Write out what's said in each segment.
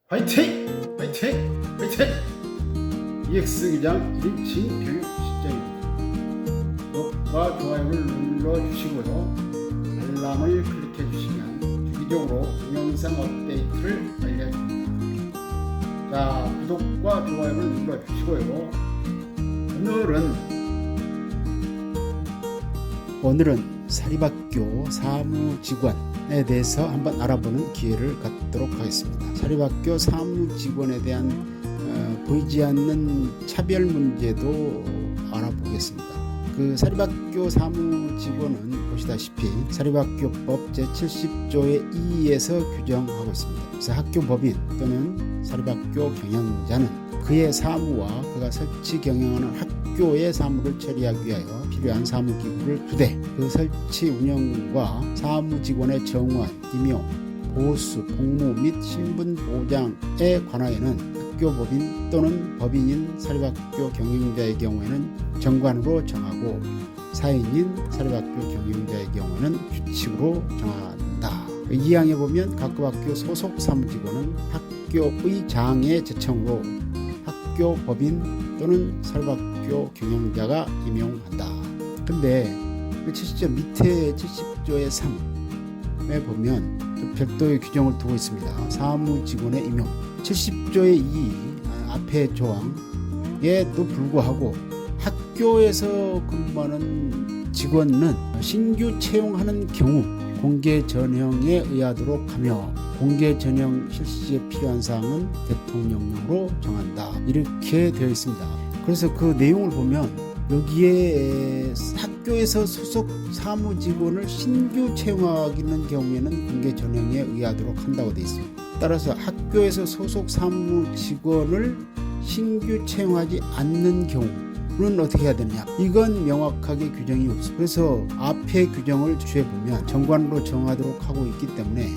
화이팅! 화이팅! 화이팅! EX 기장 1인칭 교육 시장입니다. 구독과 좋아요를 눌러주시고요. 알람을 클릭해 주시면 주기적으로 동영상 업데이트를 알려드립니다. 자, 구독과 좋아요를 눌러주시고요. 오늘은 사립학교 사무직원에 대해서 한번 알아보는 기회를 갖도록 하겠습니다. 사립학교 사무직원에 대한 보이지 않는 차별 문제도 알아보겠습니다. 그 사립학교 사무직원은 보시다시피 사립학교법 제70조의 2에서 규정하고 있습니다. 그래서 학교법인 또는 사립학교 경영자는 그의 사무와 그가 설치 경영하는 학교의 사무를 처리하기 위하여 필요한 사무기구를 2대, 그 설치 운영과 사무직원의 정원, 임용, 보수, 복무 및 신분 보장에 관하여는 학교법인 또는 법인인 사립학교 경영자의 경우에는 정관으로 정하고 사인인 사립학교 경영자의 경우에는 규칙으로 정한다. 2항에 보면 각급 학교 소속 사무직원은 학교의 장의 제청으로 학교 법인 또는 사립학교 경영자가 임용한다. 근데 그 70조 밑에 70조의 3에 보면 별도의 규정을 두고 있습니다. 사무직원의 임용 70조의 2 앞에 조항에도 불구하고 학교에서 근무하는 직원은 신규 채용하는 경우 공개 전형에 의하도록 하며 공개 전형 실시에 필요한 사항은 대통령령으로 정한다. 이렇게 되어 있습니다. 그래서 그 내용을 보면 여기에 학교에서 소속 사무직원을 신규 채용하기는 경우에는 공개 전형에 의하도록 한다고 되어 있습니다. 따라서 학교에서 소속 사무직원을 신규 채용하지 않는 경우는 어떻게 해야 되느냐, 이건 명확하게 규정이 없습니다. 그래서 앞에 규정을 주해보면 정관으로 정하도록 하고 있기 때문에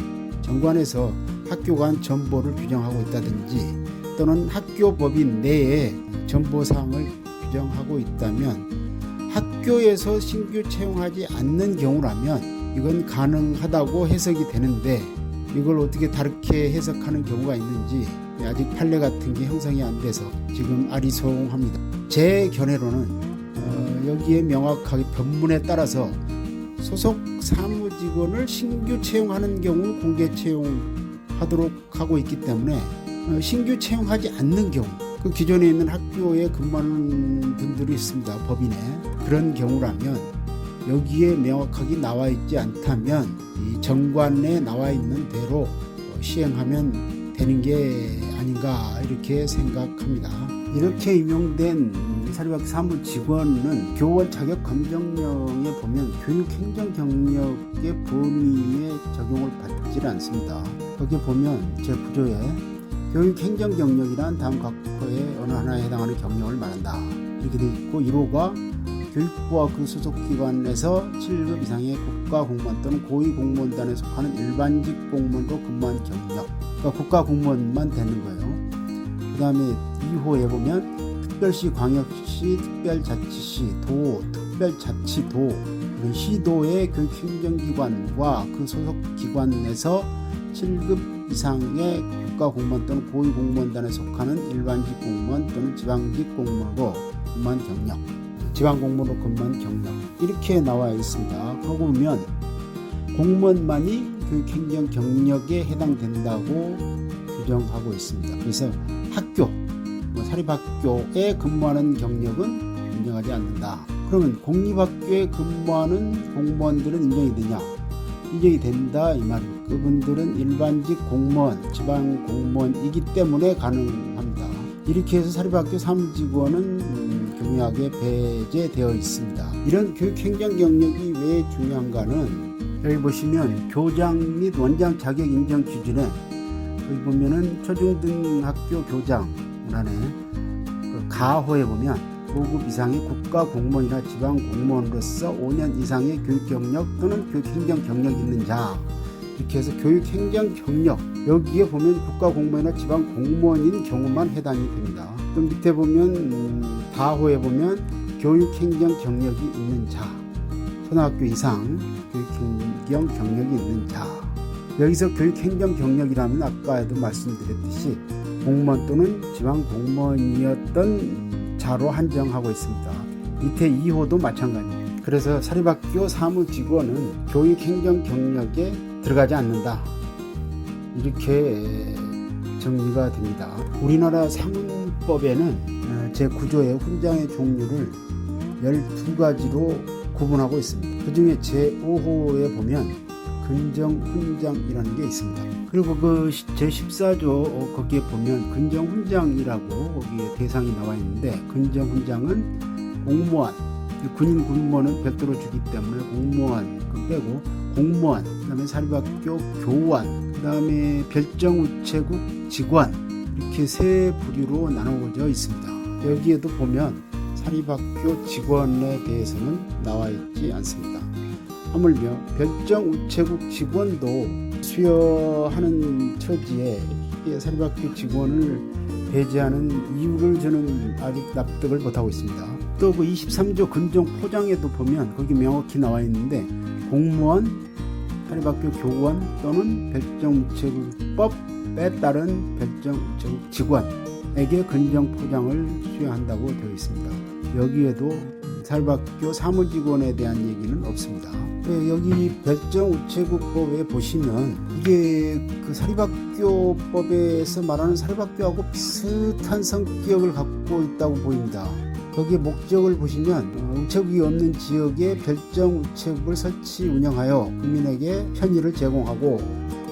정관에서 학교 간 전보를 규정하고 있다든지 또는 학교법인 내에 전보사항을 규정하고 있다면 학교에서 신규 채용하지 않는 경우라면 이건 가능하다고 해석이 되는데 이걸 어떻게 다르게 해석하는 경우가 있는지 아직 판례 같은 게 형성이 안 돼서 지금 아리송합니다. 제 견해로는 여기에 명확하게 법문에 따라서 소속 사무직원을 신규 채용하는 경우 공개 채용하도록 하고 있기 때문에 신규 채용하지 않는 경우, 그 기존에 있는 학교에 근무하는 분들이 있습니다. 법인에. 그런 경우라면 여기에 명확하게 나와 있지 않다면 이 정관에 나와 있는 대로 시행하면 되는 게 아닌가 이렇게 생각합니다. 이렇게 임용된 사립학교 사무직원은 교원 자격 검정령에 보면 교육행정 경력의 범위에 적용을 받지 않습니다. 거기 보면 제 부조에 교육행정 경력이란 다음 각호의 어느 하나에 해당하는 경력을 말한다. 이렇게 되어 있고 1호가 교육부와 그 소속기관에서 7급 이상의 국가공무원 또는 고위공무원단에 속하는 일반직 공무원으로 근무한 경력, 그러니까 국가공무원만 되는 거예요. 그 다음에 2호에 보면 특별시, 광역시, 특별자치시, 도, 특별자치도, 시도의 교육행정기관과 그 소속기관에서 7급 이상의 국가공무원 또는 고위공무원단에 속하는 일반직 공무원 또는 지방직 공무원으로 근무한 경력, 지방공무원으로 근무한 경력, 이렇게 나와 있습니다. 그러고 보면 공무원만이 교육행정 경력에 해당된다고 규정하고 있습니다. 그래서 학교, 사립학교에 근무하는 경력은 인정하지 않는다. 그러면 공립학교에 근무하는 공무원들은 인정이 되냐? 인정이 된다 이 말입니다. 그분들은 일반직 공무원, 지방공무원이기 때문에 가능합니다. 이렇게 해서 사립학교 사무직원은 교묘하게 배제되어 있습니다. 이런 교육행정 경력이 왜 중요한가는 여기 보시면 교장 및 원장 자격 인정 기준에 여기 보면은 초중등학교 교장란에 그 가호에 보면 5급 이상의 국가공무원이나 지방공무원으로서 5년 이상의 교육경력 또는 교육행정 경력이 있는 자, 이렇게 해서 교육행정 경력, 여기에 보면 국가공무원이나 지방공무원인 경우만 해당이 됩니다. 또 밑에 보면 다호에 보면 교육행정 경력이 있는 자, 초등학교 이상 교육행정 경력이 있는 자, 여기서 교육행정 경력이라면 아까도 말씀드렸듯이 공무원 또는 지방 공무원이었던 자로 한정하고 있습니다. 밑에 2호도 마찬가지입니다. 그래서 사립학교 사무직원은 교육행정 경력에 들어가지 않는다. 이렇게 정리가 됩니다. 우리나라 상문법에는 제9조의 훈장의 종류를 12가지로 구분하고 있습니다. 그 중에 제5호에 보면 근정훈장이라는 게 있습니다. 그리고 그 제14조 거기에 보면 근정훈장이라고 거기에 대상이 나와 있는데, 근정훈장은 공무원, 군인 군무원은 별도로 주기 때문에 공무원 그 빼고 공무원, 그 다음에 사립학교 교원, 그 다음에 별정우체국 직원, 이렇게 세 부류로 나누어져 있습니다. 여기에도 보면 사립학교 직원에 대해서는 나와 있지 않습니다. 하물며 별정우체국 직원도 수여하는 처지에 사립학교 직원을 배제하는 이유를 저는 아직 납득을 못하고 있습니다. 또 그 23조 근정포장에도 보면 거기 명확히 나와 있는데, 공무원, 사립학교 교원 또는 별정우체국법에 따른 별정우체국 직원에게 근정포장을 수여한다고 되어 있습니다. 여기에도 사립학교 사무직원에 대한 얘기는 없습니다. 여기 별정우체국법에 보시면 이게 그 사립학교법에서 말하는 사립학교하고 비슷한 성격을 갖고 있다고 보입니다. 거기에 목적을 보시면 우체국이 없는 지역에 별정우체국을 설치 운영하여 국민에게 편의를 제공하고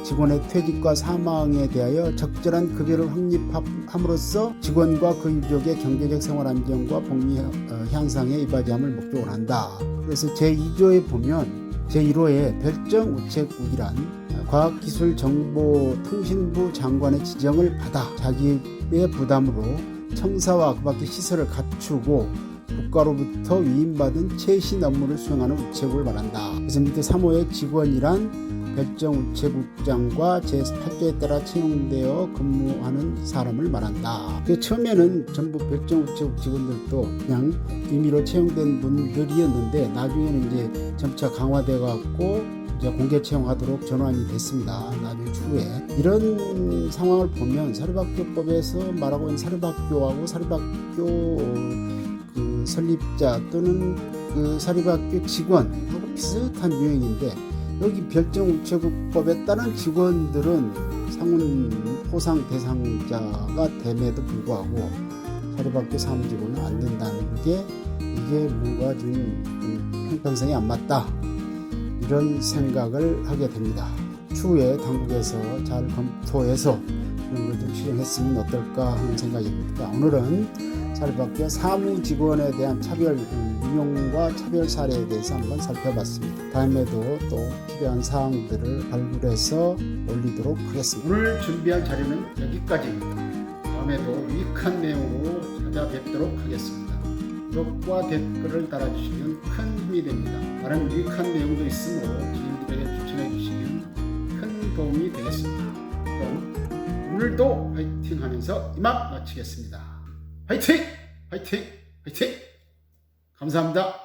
직원의 퇴직과 사망에 대하여 적절한 급여를 확립함으로써 직원과 그 유족의 경제적 생활 안정과 복리 향상에 이바지함을 목적으로 한다. 그래서 제2조에 보면 제1호에 별정우체국이란 과학기술정보통신부 장관의 지정을 받아 자기의 부담으로 청사와 그 밖의 시설을 갖추고 국가로부터 위임받은 최신 업무를 수행하는 우체국을 말한다. 그래서 밑에 3호의 직원이란 별정우체국장과 제8조에 따라 채용되어 근무하는 사람을 말한다. 처음에는 전부 별정우체국 직원들도 그냥 임의로 채용된 분들이었는데, 나중에는 이제 점차 강화되어 갖고 이제 공개 채용하도록 전환이 됐습니다. 나중 추후에 이런 상황을 보면 사립학교법에서 말하고 있는 사립학교하고 사립학교 그 설립자 또는 그 사립학교 직원하고 비슷한 유형인데, 여기 별정우체국법에 따른 직원들은 상훈 포상 대상자가 됨에도 불구하고 사립학교 사무직원은 안 된다는 게, 이게 뭔가 좀 형평성이 안 맞다, 이런 생각을 하게 됩니다. 추후에 당국에서 잘 검토해서 그런 걸 좀 시행했으면 어떨까 하는 생각입니다. 오늘은 사립학교 사무직원에 대한 차별 인용과 차별 사례에 대해서 한번 살펴봤습니다. 다음에도 또 필요한 사항들을 발굴해서 올리도록 하겠습니다. 오늘 준비한 자료는 여기까지입니다. 다음에도 유익한 내용으로 찾아뵙도록 하겠습니다. 구독과 댓글을 달아주시면 큰 힘이 됩니다. 다른 유익한 내용도 있으므로 지인들에게 추천해 주시면 큰 도움이 되겠습니다. 그럼 오늘도 화이팅 하면서 이만 마치겠습니다. 화이팅! 화이팅! 화이팅! 감사합니다.